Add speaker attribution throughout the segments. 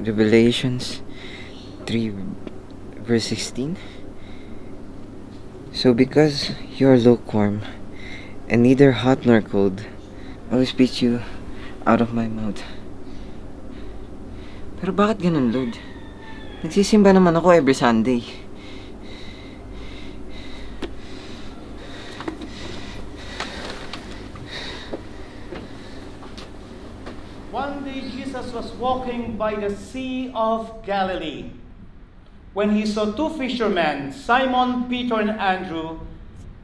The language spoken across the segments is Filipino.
Speaker 1: Revelations 3 verse 16. So because you are lukewarm and neither hot nor cold, I will spit you out of my mouth. Pero bakit ganun, Lord? Nagsisimba naman ako every Sunday.
Speaker 2: One day Jesus was walking by the Sea of Galilee when he saw two fishermen, Simon, Peter, and Andrew,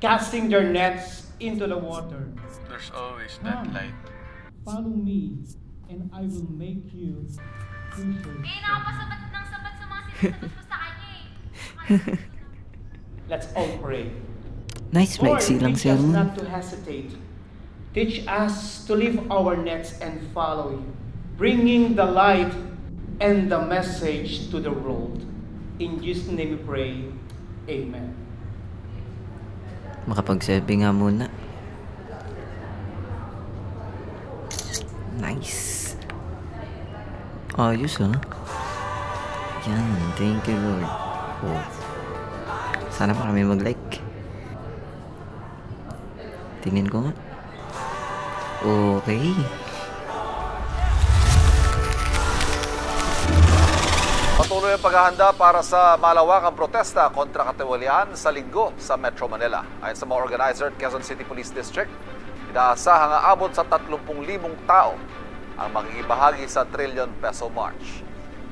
Speaker 2: casting their nets into the water.
Speaker 3: There's always that light.
Speaker 2: Follow me, and I will make you fishers.
Speaker 4: Nakapasabat ng sabat sa mga sinasabat ko sa kanya eh.
Speaker 2: Let's all pray.
Speaker 1: Nice,
Speaker 2: Lord,
Speaker 1: maiksi lang
Speaker 2: teach us
Speaker 1: sermon.
Speaker 2: not to hesitate. Teach us to leave our nets and follow you, bringing the light and the message to the world. In Jesus' name we pray. Amen.
Speaker 1: Makapagsabi nga muna. Nice. Ayos ah. Yan, thank you Lord. Oh. Sana pa kami mag-like. Tingnan ko nga. Okay.
Speaker 5: Patuloy ang paghahanda para sa malawakang protesta kontra katiwalian sa Linggo sa Metro Manila. Ayon sa mga organizer at Quezon City Police District, inaasahang aabot sa 30,000 tao ang makikibahagi sa Trillion Peso March.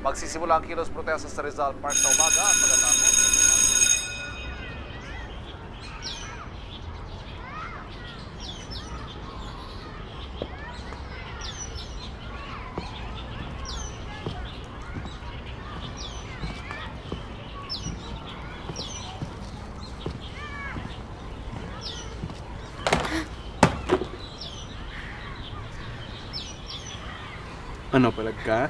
Speaker 5: Magsisimula ang kilos protesta sa Rizal Park sa umaga at pagkatapos.
Speaker 3: Ano, palag ka?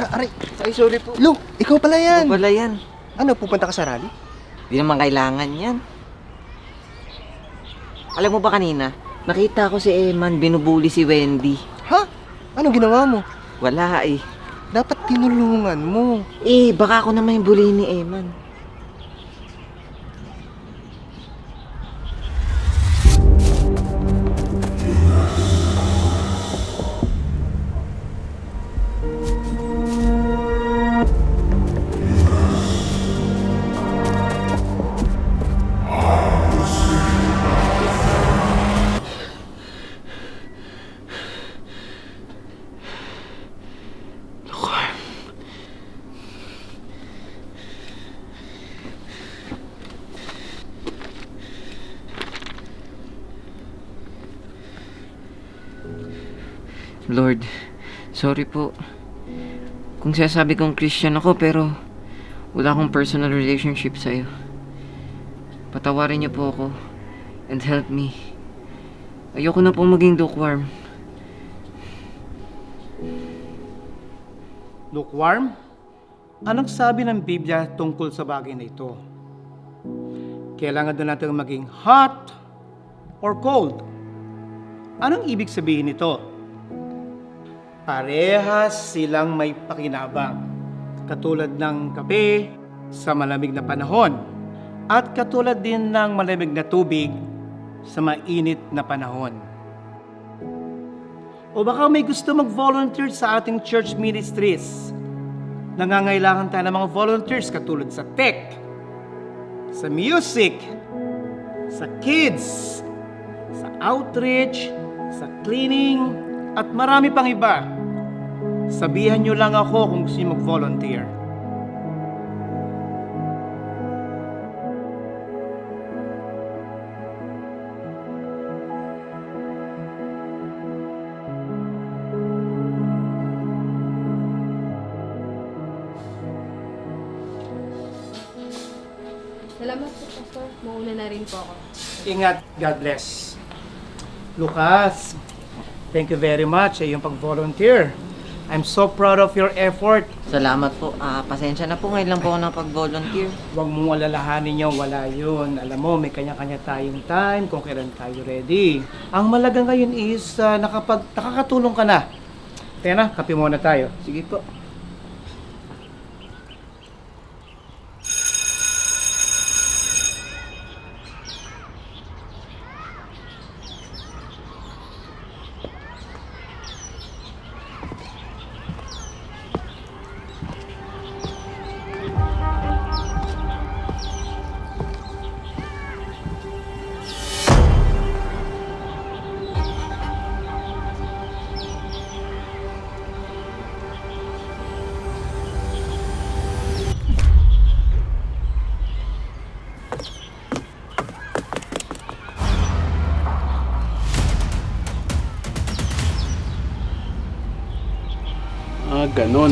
Speaker 6: Aray,
Speaker 1: Ay, sorry po.
Speaker 6: Lu, ikaw pala yan.
Speaker 1: Wala yan.
Speaker 6: Ano, pupunta ka sa rally?
Speaker 1: Di naman kailangan yan. Alam mo ba kanina, nakita ko si Eman binubuli si Wendy.
Speaker 6: Ha? Anong ginawa mo?
Speaker 1: Wala eh.
Speaker 6: Dapat tinulungan mo.
Speaker 1: Eh, baka ako naman yung bully ni Eman. Lord, sorry po. Kung sinasabi kong Christian ako pero wala akong personal relationship sa'yo. Patawarin niyo po ako and help me. Ayoko na pong maging lukewarm.
Speaker 2: Lukewarm? Anong sabi ng Biblia tungkol sa bagay na ito? Kailangan doon natin maging hot or cold. Anong ibig sabihin nito? Parehas silang may pakinabang. Katulad ng kape sa malamig na panahon at katulad din ng malamig na tubig sa mainit na panahon. O baka may gusto mag-volunteer sa ating church ministries. Nangangailangan tayo ng mga volunteers katulad sa tech, sa music, sa kids, sa outreach, sa cleaning, at marami pang iba. Sabihan nyo lang ako kung gusto nyo mag-volunteer.
Speaker 7: Salamat po, Pastor. Mauna na rin po ako.
Speaker 2: Ingat. God bless. Lucas, thank you very much sa iyong pag-volunteer. I'm so proud of your effort.
Speaker 1: Salamat po. Pasensya na po, ngayon lang po ako nakapag-volunteer.
Speaker 2: Huwag mong alalahanin niyo, wala yun. Alam mo, may kanya-kanya tayong time kung kailan tayo ready. Ang malaga ngayon is nakakatulong ka na. Kaya na, kape muna tayo.
Speaker 1: Sige po.
Speaker 3: Ganon.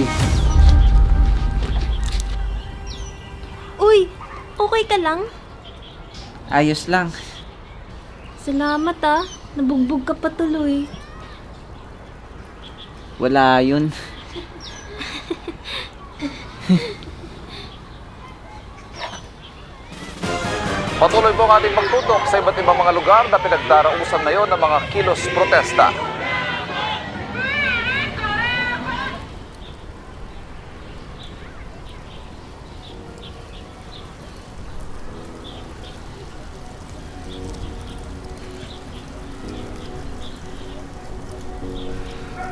Speaker 4: Uy, okay ka lang?
Speaker 1: Ayos lang.
Speaker 4: Salamat nabugbog ka pa tuloy.
Speaker 1: Wala yun.
Speaker 5: Patuloy po ang ating pagtutok sa iba't ibang mga lugar na pinagdarausan ngayon ng mga kilos protesta.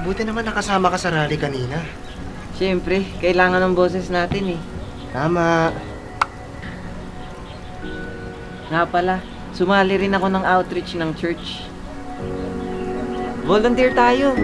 Speaker 6: Buti naman nakasama ka sa rally kanina.
Speaker 1: Siyempre, kailangan ng boses natin eh.
Speaker 6: Tama.
Speaker 1: Nga pala, sumali rin ako ng outreach ng church. Volunteer tayo.